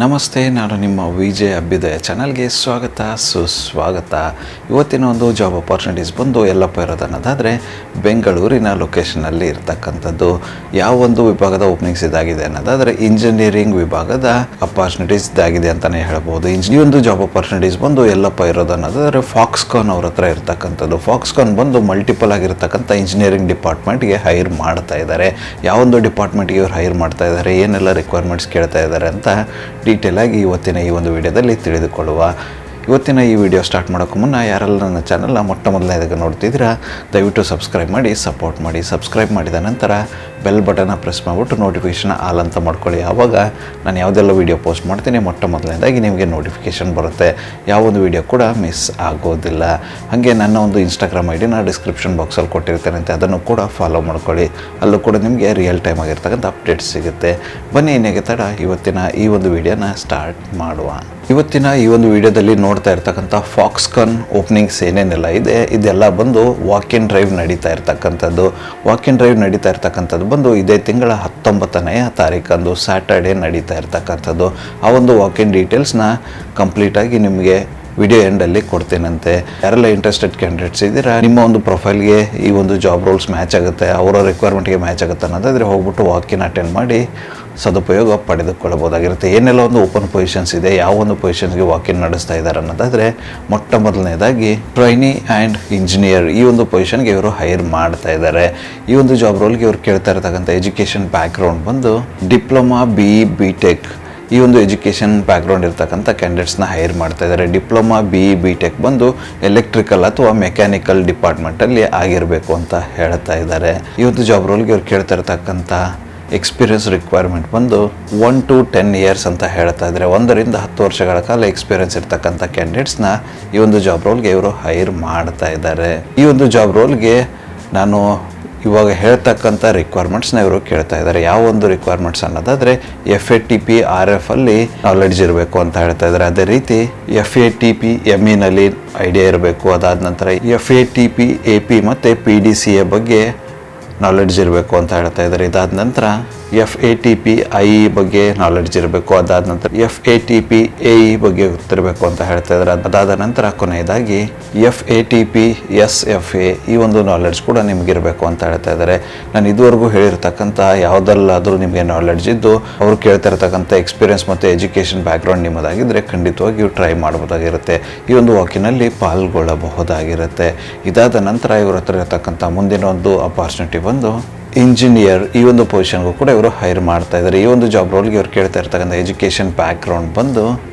ನಮಸ್ತೆ, ನಾನು ನಿಮ್ಮ ವಿಜಯ್ ಅಭ್ಯುದಯ ಚಾನಲ್ಗೆ ಸ್ವಾಗತ ಸುಸ್ವಾಗತ. ಇವತ್ತಿನ ಒಂದು ಜಾಬ್ ಅಪಾರ್ಚುನಿಟೀಸ್ ಬಂದು ಎಲ್ಲಪ್ಪ ಇರೋದನ್ನೋದಾದರೆ ಬೆಂಗಳೂರಿನ ಲೊಕೇಶನಲ್ಲಿ ಇರ್ತಕ್ಕಂಥದ್ದು. ಯಾವ ಒಂದು ವಿಭಾಗದ ಓಪನಿಂಗ್ಸ್ ಇದಾಗಿದೆ ಅನ್ನೋದಾದರೆ ಇಂಜಿನಿಯರಿಂಗ್ ವಿಭಾಗದ ಅಪಾರ್ಚುನಿಟೀಸ್ ಇದಾಗಿದೆ ಅಂತಲೇ ಹೇಳ್ಬೋದು. ಈ ಒಂದು ಜಾಬ್ ಅಪಾರ್ಚುನಿಟೀಸ್ ಬಂದು ಎಲ್ಲಪ್ಪ ಇರೋದನ್ನೋದಾದರೆ ಫಾಕ್ಸ್ಕಾನ್ ಅವ್ರ ಹತ್ರ ಇರ್ತಕ್ಕಂಥದ್ದು. ಫಾಕ್ಸ್ಕಾನ್ ಬಂದು ಮಲ್ಟಿಪಲ್ ಆಗಿರ್ತಕ್ಕಂಥ ಇಂಜಿನಿಯರಿಂಗ್ ಡಿಪಾರ್ಟ್ಮೆಂಟ್ಗೆ ಹೈರ್ ಮಾಡ್ತಾ ಇದ್ದಾರೆ. ಯಾವೊಂದು ಡಿಪಾರ್ಟ್ಮೆಂಟ್ಗೆ ಇವ್ರು ಹೈರ್ ಮಾಡ್ತಾ ಇದ್ದಾರೆ, ಏನೆಲ್ಲ ರಿಕ್ವೈರ್ಮೆಂಟ್ಸ್ ಕೇಳ್ತಾ ಇದ್ದಾರೆ ಅಂತ ಡೀಟೇಲ್ ಆಗಿ ಇವತ್ತಿನ ಈ ಒಂದು ವಿಡಿಯೋದಲ್ಲಿ ತಿಳಿದುಕೊಳ್ಳುವ. ಇವತ್ತಿನ ಈ ವಿಡಿಯೋ ಸ್ಟಾರ್ಟ್ ಮಾಡೋಕ್ಕೂ ಮುನ್ನ ಯಾರೆಲ್ಲ ನನ್ನ ಚಾನಲ್ನ ಮೊಟ್ಟ ಮೊದಲನೇದಾಗಿ ನೋಡ್ತಿದ್ದೀರಾ ದಯವಿಟ್ಟು ಸಬ್ಸ್ಕ್ರೈಬ್ ಮಾಡಿ, ಸಪೋರ್ಟ್ ಮಾಡಿ. ಸಬ್ಸ್ಕ್ರೈಬ್ ಮಾಡಿದ ನಂತರ ಬೆಲ್ ಬಟನ್ನ ಪ್ರೆಸ್ ಮಾಡಿಬಿಟ್ಟು ನೋಟಿಫಿಕೇಷನ್ ಆಲ್ ಅಂತ ಮಾಡ್ಕೊಳ್ಳಿ. ಆವಾಗ ನಾನು ಯಾವುದೆಲ್ಲ ವೀಡಿಯೋ ಪೋಸ್ಟ್ ಮಾಡ್ತೀನಿ ಮೊಟ್ಟ ಮೊದಲನೇದಾಗಿ ನಿಮಗೆ ನೋಟಿಫಿಕೇಷನ್ ಬರುತ್ತೆ. ಯಾವೊಂದು ವೀಡಿಯೋ ಕೂಡ ಮಿಸ್ ಆಗೋದಿಲ್ಲ. ಹಾಗೆ ನನ್ನ ಒಂದು ಇನ್ಸ್ಟಾಗ್ರಾಮ್ ಐಡಿನ ಡಿಸ್ಕ್ರಿಪ್ಷನ್ ಬಾಕ್ಸಲ್ಲಿ ಕೊಟ್ಟಿರ್ತೇನೆ ಅಂತ ಅದನ್ನು ಕೂಡ ಫಾಲೋ ಮಾಡ್ಕೊಳ್ಳಿ. ಅಲ್ಲೂ ಕೂಡ ನಿಮಗೆ ರಿಯಲ್ ಟೈಮ್ ಆಗಿರ್ತಕ್ಕಂಥ ಅಪ್ಡೇಟ್ಸ್ ಸಿಗುತ್ತೆ. ಬನ್ನಿ ಇನ್ನೇಗೆ ತಡ ಇವತ್ತಿನ ಈ ಒಂದು ವಿಡಿಯೋನ ಸ್ಟಾರ್ಟ್ ಮಾಡುವ. ಇವತ್ತಿನ ಈ ಒಂದು ವಿಡಿಯೋದಲ್ಲಿ ನೋಡ್ತಾ ಇರ್ತಕ್ಕಂಥ ಫಾಕ್ಸ್ಕಾನ್ ಓಪನಿಂಗ್ಸ್ ಏನೇನೆಲ್ಲ ಇದೆ ಇದೆಲ್ಲ ಬಂದು ವಾಕ್ ಇನ್ ಡ್ರೈವ್ ನಡೀತಾ ಇರ್ತಕ್ಕಂಥದ್ದು. ವಾಕ್ ಇನ್ ಡ್ರೈವ್ ನಡೀತಾ ಇರ್ತಕ್ಕಂಥದ್ದು ಬಂದು ಇದೇ ತಿಂಗಳ 19ನೇ ತಾರೀಕಂದು ಸ್ಯಾಟರ್ಡೇ ನಡೀತಾ ಇರ್ತಕ್ಕಂಥದ್ದು. ಆ ಒಂದು ವಾಕ್ ಇನ್ ಡೀಟೇಲ್ಸ್ನ ಕಂಪ್ಲೀಟಾಗಿ ನಿಮಗೆ ವಿಡಿಯೋ ಎಂಡಲ್ಲಿ ಕೊಡ್ತೇನಂತೆ. ಯಾರೆಲ್ಲ ಇಂಟ್ರೆಸ್ಟೆಡ್ ಕ್ಯಾಂಡಿಡೇಟ್ಸ್ ಇದ್ದೀರಾ, ನಿಮ್ಮ ಒಂದು ಪ್ರೊಫೈಲ್ಗೆ ಈ ಒಂದು ಜಾಬ್ ರೋಲ್ಸ್ ಮ್ಯಾಚ್ ಆಗುತ್ತೆ, ಅವರ ರಿಕ್ವೈರ್ಮೆಂಟ್ಗೆ ಮ್ಯಾಚ್ ಆಗುತ್ತೆ ಅನ್ನೋದಾದರೆ ಹೋಗ್ಬಿಟ್ಟು ವಾಕಿನ್ ಅಟೆಂಡ್ ಮಾಡಿ ಸದುಪಯೋಗ ಪಡೆದುಕೊಳ್ಳಬಹುದಾಗಿರುತ್ತೆ. ಏನೆಲ್ಲ ಒಂದು ಓಪನ್ ಪೊಸಿಷನ್ಸ್ ಇದೆ, ಯಾವ ಒಂದು ಪೊಸಿಷನ್ಸ್ಗೆ ವಾಕಿನ್ ನಡೆಸ್ತಾ ಇದ್ದಾರೆ ಅನ್ನೋದಾದರೆ ಮೊಟ್ಟ ಮೊದಲನೇದಾಗಿ ಟ್ರೈನಿ ಆ್ಯಂಡ್ ಇಂಜಿನಿಯರ್ ಈ ಒಂದು ಪೊಸಿಷನ್ಗೆ ಇವರು ಹೈರ್ ಮಾಡ್ತಾ ಇದ್ದಾರೆ. ಈ ಒಂದು ಜಾಬ್ ರೋಲ್ಗೆ ಇವರು ಕೇಳ್ತಾ ಇರ್ತಕ್ಕಂಥ ಎಜುಕೇಷನ್ ಬ್ಯಾಕ್ಗ್ರೌಂಡ್ ಬಂದು ಡಿಪ್ಲೊಮಾ BE-BTech ಈ ಒಂದು ಎಜುಕೇಷನ್ ಬ್ಯಾಕ್ಗ್ರೌಂಡ್ ಇರ್ತಕ್ಕಂಥ ಕ್ಯಾಂಡಿಡೇಟ್ಸ್ನ ಹೈರ್ ಮಾಡ್ತಾ ಇದ್ದಾರೆ. ಡಿಪ್ಲೊಮಾ BE-BTech ಬಂದು ಎಲೆಕ್ಟ್ರಿಕಲ್ ಅಥವಾ ಮೆಕ್ಯಾನಿಕಲ್ ಡಿಪಾರ್ಟ್ಮೆಂಟಲ್ಲಿ ಆಗಿರಬೇಕು ಅಂತ ಹೇಳ್ತಾ ಇದ್ದಾರೆ. ಈ ಒಂದು ಜಾಬ್ ರೋಲ್ಗೆ ಇವ್ರು ಕೇಳ್ತಾ ಇರ್ತಕ್ಕಂಥ ಎಕ್ಸ್ಪೀರಿಯನ್ಸ್ ರಿಕ್ವೈರ್ಮೆಂಟ್ ಬಂದು 1 to 10 years ಅಂತ ಹೇಳ್ತಾ ಇದ್ದಾರೆ. 1 to 10 ವರ್ಷಗಳ ಕಾಲ ಎಕ್ಸ್ಪೀರಿಯನ್ಸ್ ಇರ್ತಕ್ಕಂಥ ಕ್ಯಾಂಡಿಡೇಟ್ಸ್ನ ಈ ಒಂದು ಜಾಬ್ ರೋಲ್ಗೆ ಇವರು ಹೈರ್ ಮಾಡ್ತಾ ಇದ್ದಾರೆ. ಈ ಒಂದು ಜಾಬ್ ರೋಲ್ಗೆ ನಾನು ಇವಾಗ ಹೇಳ್ತಕ್ಕಂಥ ರಿಕ್ವೈರ್ಮೆಂಟ್ಸ್ನ ಇವರು ಕೇಳ್ತಾ ಇದ್ದಾರೆ. ಯಾವ ಒಂದು ರಿಕ್ವೈರ್ಮೆಂಟ್ಸ್ ಅನ್ನೋದಾದರೆ FATP RF ಅಲ್ಲಿ ನಾಲೆಡ್ಜ್ ಇರಬೇಕು ಅಂತ ಹೇಳ್ತಾ ಇದ್ದಾರೆ. ಅದೇ ರೀತಿ FATP ME ಐಡಿಯಾ ಇರಬೇಕು. ಅದಾದ ನಂತರ FATP AP ಮತ್ತು PDCA ಬಗ್ಗೆ ನಾಲೆಡ್ಜ್ ಇರಬೇಕು ಅಂತ ಹೇಳ್ತಾ ಇದ್ದಾರೆ. ಇದಾದ ನಂತರ FATP IE ಬಗ್ಗೆ ನಾಲೆಡ್ಜ್ ಇರಬೇಕು. ಅದಾದ ನಂತರ FATP AE ಬಗ್ಗೆ ಗೊತ್ತಿರಬೇಕು ಅಂತ ಹೇಳ್ತಾ ಇದ್ದಾರೆ. ಅದಾದ ನಂತರ ಕೊನೆಯದಾಗಿ FATP SFA ಈ ಒಂದು ನಾಲೆಡ್ಜ್ ಕೂಡ ನಿಮಗಿರಬೇಕು ಅಂತ ಹೇಳ್ತಾ ಇದ್ದಾರೆ. ನಾನು ಇದುವರೆಗೂ ಹೇಳಿರ್ತಕ್ಕಂಥ ಯಾವುದಲ್ಲಾದರೂ ನಿಮಗೆ ನಾಲೆಡ್ಜ್ ಇದ್ದು ಅವರು ಕೇಳ್ತಾ ಇರ್ತಕ್ಕಂಥ ಎಕ್ಸ್ಪೀರಿಯನ್ಸ್ ಮತ್ತು ಎಜುಕೇಷನ್ ಬ್ಯಾಕ್ಗ್ರೌಂಡ್ ನಿಮ್ಮದಾಗಿದ್ದರೆ ಖಂಡಿತವಾಗಿಯೂ ಟ್ರೈ ಮಾಡ್ಬೋದಾಗಿರುತ್ತೆ. ಈ ಒಂದು ವಾಕಿನಲ್ಲಿ ಪಾಲ್ಗೊಳ್ಳಬಹುದಾಗಿರುತ್ತೆ. ಇದಾದ ನಂತರ ಇವ್ರ ಹತ್ರ ಇರತಕ್ಕಂಥ ಮುಂದಿನ ಒಂದು ಅಪಾರ್ಚುನಿಟಿ ಬಂದು ಇಂಜಿನಿಯರ್ ಈ ಒಂದು ಪೊಸಿಷನ್ಗೂ ಕೂಡ ಇವರು ಹೈರ್ ಮಾಡ್ತಾ ಇದ್ದಾರೆ. ಈ ಒಂದು ಜಾಬ್ ರೋಲ್ಗೆ ಇವರು ಕೇಳ್ತಾ ಇರ್ತಕ್ಕಂಥ ಎಜುಕೇಷನ್ ಬ್ಯಾಕ್ಗ್ರೌಂಡ್ ಬಂದು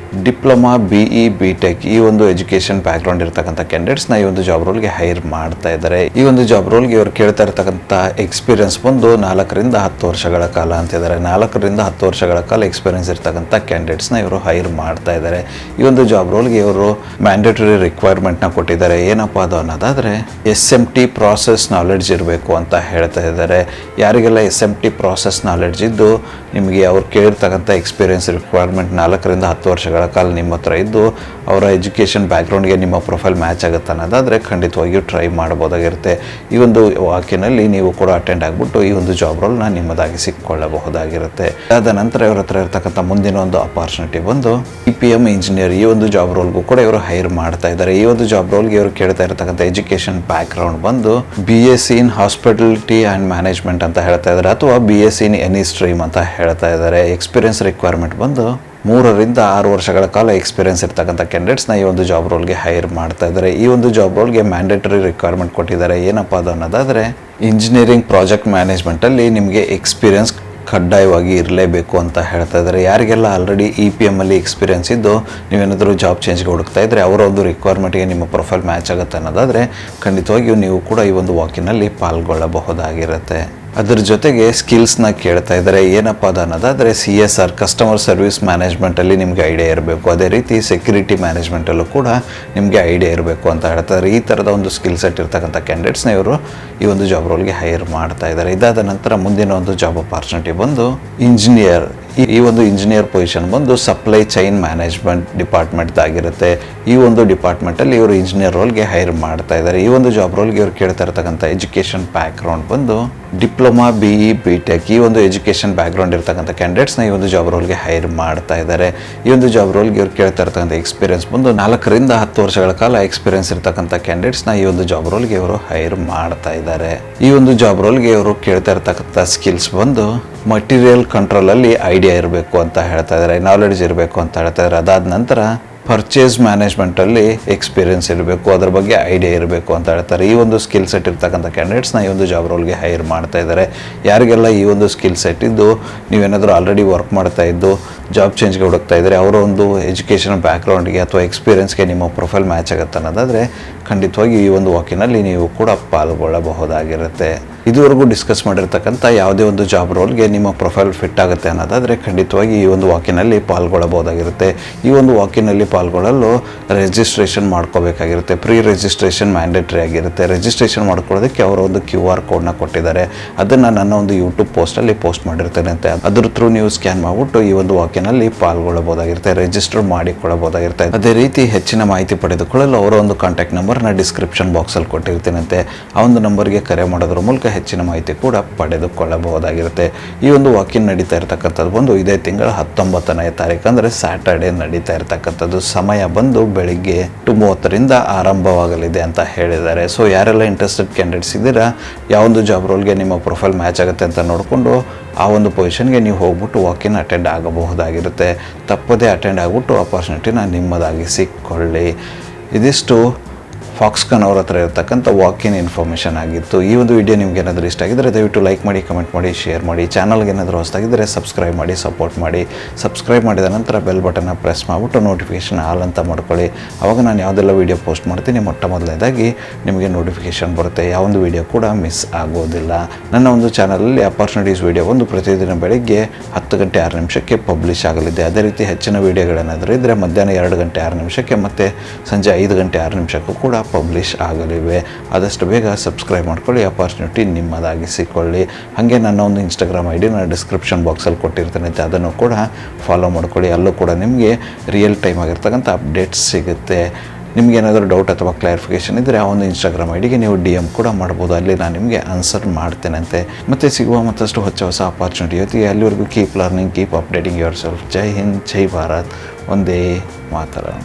ಡಿಪ್ಲೊಮಾ BE-BTech ಈ ಒಂದು ಎಜುಕೇಷನ್ ಬ್ಯಾಕ್ಗ್ರೌಂಡ್ ಇರ್ತಕ್ಕಂಥ ಕ್ಯಾಂಡಿಡೇಟ್ಸ್ನ ಈ ಒಂದು ಜಾಬ್ ರೋಲ್ಗೆ ಹೈರ್ ಮಾಡ್ತಾ ಇದ್ದಾರೆ. ಈ ಒಂದು ಜಾಬ್ ರೋಲ್ಗೆ ಇವರು ಕೇಳ್ತಾ ಇರ್ತಕ್ಕಂಥ ಎಕ್ಸ್ಪೀರಿಯನ್ಸ್ ಬಂದು 4 to 10 ವರ್ಷಗಳ ಕಾಲ ಅಂತಿದ್ದಾರೆ. 4 to 10 ವರ್ಷಗಳ ಕಾಲ ಎಕ್ಸ್ಪೀರಿಯನ್ಸ್ ಇರ್ತಕ್ಕಂಥ ಕ್ಯಾಂಡಿಡೇಟ್ಸ್ನ ಇವರು ಹೈರ್ ಮಾಡ್ತಾ ಇದ್ದಾರೆ. ಈ ಒಂದು ಜಾಬ್ ರೋಲ್ಗೆ ಇವರು ಮ್ಯಾಂಡೇಟರಿ ರಿಕ್ವೈರ್ಮೆಂಟ್ನ ಕೊಟ್ಟಿದ್ದಾರೆ. ಏನಪ್ಪ ಅದು ಅನ್ನೋದಾದರೆ SMT ಪ್ರಾಸೆಸ್ ನಾಲೆಡ್ಜ್ ಇರಬೇಕು ಅಂತ ಹೇಳ್ತಾ ಇದ್ದಾರೆ. ಯಾರಿಗೆಲ್ಲ SMT ಪ್ರಾಸೆಸ್ ನಾಲೆಡ್ಜ್ ಇದ್ದು ನಿಮಗೆ ಅವ್ರು ಕೇಳಿರ್ತಕ್ಕಂಥ ಎಕ್ಸ್ಪೀರಿಯನ್ಸ್ ರಿಕ್ವೈರ್ಮೆಂಟ್ 4 to 10 ವರ್ಷಗಳ ಕಾಲ ನಿಮ್ಮ ಹತ್ರ ಇದ್ದು ಅವರ ಎಜುಕೇಷನ್ ಬ್ಯಾಕ್ಗ್ರೌಂಡ್ಗೆ ನಿಮ್ಮ ಪ್ರೊಫೈಲ್ ಮ್ಯಾಚ್ ಆಗುತ್ತೆ ಅನ್ನೋದಾದರೆ ಖಂಡಿತವಾಗಿಯೂ ಟ್ರೈ ಮಾಡ್ಬೋದಾಗಿರುತ್ತೆ. ಈ ಒಂದು ವಾಕಿನಲ್ಲಿ ನೀವು ಕೂಡ ಅಟೆಂಡ್ ಆಗಿಬಿಟ್ಟು ಈ ಒಂದು ಜಾಬ್ ರೋಲ್ನ ನಿಮ್ಮದಾಗಿ ಸಿಕ್ಕೊಳ್ಳಬಹುದಾಗಿರುತ್ತೆ. ಅದಾದ ನಂತರ ಇವ್ರ ಹತ್ರ ಇರ್ತಕ್ಕಂಥ ಮುಂದಿನ ಒಂದು ಅಪಾರ್ಚುನಿಟಿ ಬಂದು EPM ಇಂಜಿನಿಯರ್ ಈ ಒಂದು ಜಾಬ್ ರೋಲ್ಗೂ ಕೂಡ ಇವರು ಹೈರ್ ಮಾಡ್ತಾ ಇದ್ದಾರೆ. ಈ ಒಂದು ಜಾಬ್ ರೋಲ್ಗೆ ಇವರು ಕೇಳ್ತಾ ಇರ್ತಕ್ಕಂಥ ಎಜುಕೇಷನ್ ಬ್ಯಾಕ್ಗ್ರೌಂಡ್ ಬಂದು BSc in hospitality and management ಅಂತ ಹೇಳ್ತಾ ಇದ್ದಾರೆ ಅಥವಾ BSc ಇನ್ ಎನಿ ಸ್ಟ್ರೀಮ್ ಅಂತ ಹೇಳ್ತಾ ಇದ್ದಾರೆ. ಎಕ್ಸ್ಪೀರಿಯನ್ಸ್ ರಿಕ್ವೈರ್ಮೆಂಟ್ ಬಂದು 3 to 6 ವರ್ಷಗಳ ಕಾಲ ಎಕ್ಸ್ಪೀರಿಯನ್ಸ್ ಇರ್ತಕ್ಕಂಥ ಕ್ಯಾಂಡಿಡೇಟ್ಸ್ನ ಈ ಒಂದು ಜಾಬ್ ರೋಲ್ಗೆ ಹೈರ್ ಮಾಡ್ತಾ ಇದ್ದಾರೆ. ಈ ಒಂದು ಜಾಬ್ ರೋಲ್ಗೆ ಮ್ಯಾಂಡೇಟರಿ ರಿಕ್ವೈರ್ಮೆಂಟ್ ಕೊಟ್ಟಿದ್ದಾರೆ. ಏನಪ್ಪ ಅದು ಅನ್ನೋದಾದರೆ ಇಂಜಿನಿಯರಿಂಗ್ ಪ್ರಾಜೆಕ್ಟ್ ಮ್ಯಾನೇಜ್ಮೆಂಟಲ್ಲಿ ನಿಮಗೆ ಎಕ್ಸ್ಪೀರಿಯನ್ಸ್ ಕಡ್ಡಾಯವಾಗಿ ಇರಲೇಬೇಕು ಅಂತ ಹೇಳ್ತಾ ಇದ್ದಾರೆ. ಯಾರಿಗೆಲ್ಲ ಆಲ್ರೆಡಿ EPM ಅಲ್ಲಿ ಎಕ್ಸ್ಪೀರಿಯನ್ಸ್ ಇದ್ದು ನೀವೇನಾದರೂ ಜಾಬ್ ಚೇಂಜ್ಗೆ ಹುಡುಕ್ತಾ ಇದ್ದರೆ ಅವರ ಒಂದು ರಿಕ್ವೈರ್ಮೆಂಟ್ಗೆ ನಿಮ್ಮ ಪ್ರೊಫೈಲ್ ಮ್ಯಾಚ್ ಆಗುತ್ತೆ ಅನ್ನೋದಾದರೆ ಖಂಡಿತವಾಗಿಯೂ ನೀವು ಕೂಡ ಈ ಒಂದು ವಾಕಿನಲ್ಲಿ ಪಾಲ್ಗೊಳ್ಳಬಹುದಾಗಿರುತ್ತೆ. ಅದರ ಜೊತೆಗೆ ಸ್ಕಿಲ್ಸ್ನ ಕೇಳ್ತಾ ಇದ್ದಾರೆ. ಏನಪ್ಪ ಅದು ಅನ್ನೋದಾದರೆ CSR ಕಸ್ಟಮರ್ ಸರ್ವಿಸ್ ಮ್ಯಾನೇಜ್ಮೆಂಟಲ್ಲಿ ನಿಮಗೆ ಐಡಿಯಾ ಇರಬೇಕು. ಅದೇ ರೀತಿ ಸೆಕ್ಯೂರಿಟಿ ಮ್ಯಾನೇಜ್ಮೆಂಟಲ್ಲೂ ಕೂಡ ನಿಮಗೆ ಐಡಿಯಾ ಇರಬೇಕು ಅಂತ ಹೇಳ್ತಾರೆ. ಈ ಥರದ ಒಂದು ಸ್ಕಿಲ್ ಸೆಟ್ ಇರ್ತಕ್ಕಂಥ ಕ್ಯಾಂಡಿಡೇಟ್ಸ್ನ ಇವರು ಈ ಒಂದು ಜಾಬ್ ರೋಲ್ಗೆ ಹೈರ್ ಮಾಡ್ತಾ ಇದ್ದಾರೆ. ಇದಾದ ನಂತರ ಮುಂದಿನ ಒಂದು ಜಾಬ್ ಅಪಾರ್ಚುನಿಟಿ ಬಂದು ಇಂಜಿನಿಯರ್ ಈ ಒಂದು ಇಂಜಿನಿಯರ್ ಪೊಸಿಷನ್ ಬಂದು ಸಪ್ಲೈ ಚೈನ್ ಮ್ಯಾನೇಜ್ಮೆಂಟ್ ಡಿಪಾರ್ಟ್ಮೆಂಟ್ದಾಗಿರುತ್ತೆ. ಈ ಒಂದು ಡಿಪಾರ್ಟ್ಮೆಂಟಲ್ಲಿ ಇವರು ಇಂಜಿನಿಯರ್ ರೋಲ್ಗೆ ಹೈರ್ ಮಾಡ್ತಾ ಇದ್ದಾರೆ. ಈ ಒಂದು ಜಾಬ್ ರೋಲ್ಗೆ ಇವ್ರು ಕೇಳ್ತಾ ಇರ್ತಕ್ಕಂಥ ಎಜುಕೇಷನ್ ಬ್ಯಾಕ್ಗ್ರೌಂಡ್ ಬಂದು ಡಿಪ್ಲೊಮಾ BE BTech ಈ ಒಂದು ಎಜುಕೇಷನ್ ಬ್ಯಾಕ್ಗ್ರೌಂಡ್ ಇರ್ತಕ್ಕಂಥ ಕ್ಯಾಂಡಿಡೇಟ್ಸ್ನ ಈ ಒಂದು ಜಾಬ್ ರೋಲ್ಗೆ ಹೈರ್ ಮಾಡ್ತಾ ಇದ್ದಾರೆ. ಈ ಒಂದು ಜಾಬ್ ರೋಲ್ಗೆ ಇವ್ರು ಕೇಳ್ತಾ ಇರ್ತಕ್ಕಂಥ ಎಕ್ಸ್ಪೀರಿಯನ್ಸ್ ಬಂದು 4 ರಿಂದ 10 ವರ್ಷಗಳ ಕಾಲ ಎಕ್ಸ್ಪೀರಿಯನ್ಸ್ ಇರ್ತಕ್ಕಂಥ ಕ್ಯಾಂಡಿಡೇಟ್ಸ್ನ ಈ ಒಂದು ಜಾಬ್ ರೋಲ್ಗೆ ಇವರು ಹೈರ್ ಮಾಡ್ತಾ ಇದ್ದಾರೆ. ಈ ಒಂದು ಜಾಬ್ ರೋಲ್ಗೆ ಇವರು ಕೇಳ್ತಾ ಇರ್ತಕ್ಕಂಥ ಸ್ಕಿಲ್ಸ್ ಬಂದು ಮಟೀರಿಯಲ್ ಕಂಟ್ರೋಲಲ್ಲಿ ಐಡಿಯಾ ಇರಬೇಕು ಅಂತ ಹೇಳ್ತಾ ಇದ್ದಾರೆ, ನಾಲೆಡ್ಜ್ ಇರಬೇಕು ಅಂತ ಹೇಳ್ತಾ ಇದ್ದಾರೆ. ಅದಾದ ನಂತರ ಪರ್ಚೇಸ್ ಮ್ಯಾನೇಜ್ಮೆಂಟಲ್ಲಿ ಎಕ್ಸ್ಪೀರಿಯನ್ಸ್ ಇರಬೇಕು, ಅದ್ರ ಬಗ್ಗೆ ಐಡಿಯಾ ಇರಬೇಕು ಅಂತ ಹೇಳ್ತಾರೆ. ಈ ಒಂದು ಸ್ಕಿಲ್ ಸೆಟ್ ಇರ್ತಕ್ಕಂಥ ಕ್ಯಾಂಡಿಡೇಟ್ಸ್ನ ಈ ಒಂದು ಜಾಬ್ ರೋಲ್ಗೆ ಹೈರ್ ಮಾಡ್ತಾ ಇದ್ದಾರೆ. ಯಾರಿಗೆಲ್ಲ ಈ ಒಂದು ಸ್ಕಿಲ್ ಸೆಟ್ ಇದ್ದು ನೀವೇನಾದರೂ ಆಲ್ರೆಡಿ ವರ್ಕ್ ಮಾಡ್ತಾ ಇದ್ದು ಜಾಬ್ ಚೇಂಜ್ಗೆ ಹುಡುಕ್ತಾ ಇದ್ದಾರೆ, ಅವರ ಒಂದು ಎಜುಕೇಷನ್ ಬ್ಯಾಕ್ಗ್ರೌಂಡ್ಗೆ ಅಥವಾ ಎಕ್ಸ್ಪೀರಿಯನ್ಸ್ಗೆ ನಿಮ್ಮ ಪ್ರೊಫೈಲ್ ಮ್ಯಾಚ್ ಆಗುತ್ತೆ ಅನ್ನೋದಾದರೆ ಖಂಡಿತವಾಗಿ ಈ ಒಂದು ವಾಕಿನಲ್ಲಿ ನೀವು ಕೂಡ ಪಾಲ್ಗೊಳ್ಳಬಹುದಾಗಿರುತ್ತೆ. ಇದುವರೆಗೂ ಡಿಸ್ಕಸ್ ಮಾಡಿರ್ತಕ್ಕಂಥ ಯಾವುದೇ ಒಂದು ಜಾಬ್ ರೋಲ್ಗೆ ನಿಮ್ಮ ಪ್ರೊಫೈಲ್ ಫಿಟ್ ಆಗುತ್ತೆ ಅನ್ನೋದಾದರೆ ಖಂಡಿತವಾಗಿ ಈ ಒಂದು ವಾಕಿನಲ್ಲಿ ಪಾಲ್ಗೊಳ್ಳಬಹುದಾಗಿರುತ್ತೆ. ಈ ಒಂದು ವಾಕಿನಲ್ಲಿ ಪಾಲ್ಗೊಳ್ಳಲು ರಿಜಿಸ್ಟ್ರೇಷನ್ ಮಾಡ್ಕೋಬೇಕಾಗಿರುತ್ತೆ. ಪ್ರೀ ರಿಜಿಸ್ಟ್ರೇಷನ್ ಮ್ಯಾಂಡೇಟ್ರಿ ಆಗಿರುತ್ತೆ. ರಿಜಿಸ್ಟ್ರೇಷನ್ ಮಾಡ್ಕೊಳ್ಳೋದಕ್ಕೆ ಅವರ ಒಂದು QR ಕೋಡ್ನ ಕೊಟ್ಟಿದ್ದಾರೆ. ಅದನ್ನು ನನ್ನ ಒಂದು ಯೂಟ್ಯೂಬ್ ಪೋಸ್ಟಲ್ಲಿ ಪೋಸ್ಟ್ ಮಾಡಿರ್ತೇನೆ ಅಂತ ಅದ್ರ ಥ್ರೂ ನೀವು ಸ್ಕ್ಯಾನ್ ಮಾಡಿಬಿಟ್ಟು ಈ ಒಂದು ವಾಕಿನಲ್ಲಿ ಪಾಲ್ಗೊಳ್ಳಬಹುದಾಗಿರುತ್ತೆ, ರಿಜಿಸ್ಟರ್ ಮಾಡಿಕೊಳ್ಳಬಹುದಾಗಿರುತ್ತೆ. ಅದೇ ರೀತಿ ಹೆಚ್ಚಿನ ಮಾಹಿತಿ ಪಡೆದುಕೊಳ್ಳಲು ಅವರ ಒಂದು ಕಾಂಟ್ಯಾಕ್ಟ್ ನಂಬರ್ನ ಡಿಸ್ಕ್ರಿಪ್ಷನ್ ಬಾಕ್ಸಲ್ಲಿ ಕೊಟ್ಟಿರ್ತೀನಂತೆ. ಆ ಒಂದು ನಂಬರ್ಗೆ ಕರೆ ಮಾಡೋದ್ರ ಮೂಲಕ ಹೆಚ್ಚಿನ ಮಾಹಿತಿ ಕೂಡ ಪಡೆದುಕೊಳ್ಳಬಹುದಾಗಿರುತ್ತೆ. ಈ ಒಂದು ವಾಕಿನ್ ನಡೀತಾ ಇರತಕ್ಕಂಥದ್ದು ಬಂದು ಇದೇ ತಿಂಗಳ 19ನೇ ತಾರೀಕು ಅಂದರೆ ಸ್ಯಾಟರ್ಡೇ ನಡೀತಾ ಇರತಕ್ಕಂಥದ್ದು. ಸಮಯ ಬಂದು ಬೆಳಿಗ್ಗೆ 8:30 ರಿಂದ ಆರಂಭವಾಗಲಿದೆ ಅಂತ ಹೇಳಿದ್ದಾರೆ. ಸೊ ಯಾರೆಲ್ಲ ಇಂಟ್ರೆಸ್ಟೆಡ್ ಕ್ಯಾಂಡಿಡೇಟ್ಸ್ ಇದ್ದೀರಾ, ಯಾವೊಂದು ಜಾಬ್ ರೋಲ್ಗೆ ನಿಮ್ಮ ಪ್ರೊಫೈಲ್ ಮ್ಯಾಚ್ ಆಗುತ್ತೆ ಅಂತ ನೋಡಿಕೊಂಡು ಆ ಒಂದು ಪೊಸಿಷನ್ಗೆ ನೀವು ಹೋಗ್ಬಿಟ್ಟು ವಾಕಿನ್ ಅಟೆಂಡ್ ಆಗಬಹುದಾಗಿರುತ್ತೆ. ತಪ್ಪದೇ ಅಟೆಂಡ್ ಆಗಿಬಿಟ್ಟು ಆಪರ್ಚುನಿಟಿನ ನಿಮ್ಮದಾಗಿ ಸಿಕ್ಕೊಳ್ಳಿ. ಇದಿಷ್ಟು ಫಾಕ್ಸ್ಕಾನ್ ಅವ್ರ ಹತ್ರ ಇರತಕ್ಕಂಥ ವಾಕಿನ್ ಇನ್ಫಾರ್ಮೇಷನ್ ಆಗಿತ್ತು. ಈ ಒಂದು ವಿಡಿಯೋ ನಿಮ್ಗೆ ಏನಾದರೂ ಇಷ್ಟ ಆಗಿದ್ದರೆ ದಯವಿಟ್ಟು ಲೈಕ್ ಮಾಡಿ, ಕಮೆಂಟ್ ಮಾಡಿ, ಶೇರ್ ಮಾಡಿ. ಚಾನಲ್ಗೆ ಏನಾದರೂ ಹೊಸದಾಗಿದ್ದರೆ ಸಬ್ಸ್ಕ್ರೈಬ್ ಮಾಡಿ, ಸಪೋರ್ಟ್ ಮಾಡಿ. ಸಬ್ಸ್ಕ್ರೈಬ್ ಮಾಡಿದ ನಂತರ ಬೆಲ್ ಬಟನ್ನ ಪ್ರೆಸ್ ಮಾಡಿಬಿಟ್ಟು ನೋಟಿಫಿಕೇಷನ್ ಆಲ್ ಅಂತ ಮಾಡ್ಕೊಳ್ಳಿ. ಆವಾಗ ನಾನು ಯಾವುದೆಲ್ಲ ವೀಡಿಯೋ ಪೋಸ್ಟ್ ಮಾಡ್ತೀನಿ ಮೊದಲನೇದಾಗಿ ನಿಮಗೆ ನೋಟಿಫಿಕೇಷನ್ ಬರುತ್ತೆ. ಯಾವೊಂದು ವೀಡಿಯೋ ಕೂಡ ಮಿಸ್ ಆಗೋದಿಲ್ಲ. ನನ್ನ ಒಂದು ಚಾನಲಲ್ಲಿ ಅಪಾರ್ಚುನಿಟೀಸ್ ವೀಡಿಯೋ ಒಂದು ಪ್ರತಿದಿನ ಬೆಳಗ್ಗೆ 10 ಗಂಟೆ 6 ನಿಮಿಷಕ್ಕೆ ಪಬ್ಲಿಷ್ ಆಗಲಿದೆ. ಅದೇ ರೀತಿ ಹೆಚ್ಚಿನ ವೀಡಿಯೋಗಳೇನಾದರೂ ಇದ್ದರೆ ಮಧ್ಯಾಹ್ನ 2 ಗಂಟೆ 6 ನಿಮಿಷಕ್ಕೆ ಮತ್ತು ಸಂಜೆ 5 ಗಂಟೆ 6 ನಿಮಿಷಕ್ಕೂ ಕೂಡ ಪಬ್ಲಿಷ್ ಆಗಲಿವೆ. ಆದಷ್ಟು ಬೇಗ ಸಬ್ಸ್ಕ್ರೈಬ್ ಮಾಡ್ಕೊಳ್ಳಿ, ಅಪಾರ್ಚುನಿಟಿ ನಿಮ್ಮದಾಗಿ ಸಿಕ್ಕೊಳ್ಳಿ. ಹಾಗೆ ನನ್ನ ಒಂದು ಇನ್ಸ್ಟಾಗ್ರಾಮ್ ID ನಾನು ಡಿಸ್ಕ್ರಿಪ್ಷನ್ ಬಾಕ್ಸಲ್ಲಿ ಕೊಟ್ಟಿರ್ತೇನೆ, ಅದನ್ನು ಕೂಡ ಫಾಲೋ ಮಾಡ್ಕೊಳ್ಳಿ. ಅಲ್ಲೂ ಕೂಡ ನಿಮಗೆ ರಿಯಲ್ ಟೈಮ್ ಆಗಿರ್ತಕ್ಕಂಥ ಅಪ್ಡೇಟ್ಸ್ ಸಿಗುತ್ತೆ. ನಿಮಗೇನಾದರೂ ಡೌಟ್ ಅಥವಾ ಕ್ಲಾರಿಫಿಕೇಷನ್ ಇದ್ದರೆ ಆ ಒಂದು ಇನ್ಸ್ಟಾಗ್ರಾಮ್ ಐಡಿಗೆ ನೀವು DM ಕೂಡ ಮಾಡ್ಬೋದು. ಅಲ್ಲಿ ನಾನು ನಿಮಗೆ ಆನ್ಸರ್ ಮಾಡ್ತೇನಂತೆ. ಮತ್ತು ಸಿಗುವ ಮತ್ತಷ್ಟು ಹೊಸ ಅಪಾರ್ಚುನಿಟಿ ಜೊತೆಗೆ ಅಲ್ಲಿವರೆಗೂ keep learning, keep updating your self. ಜೈ ಹಿಂದ್, ಜೈ ಭಾರತ್, ಒಂದೇ ಮಾತರಂ.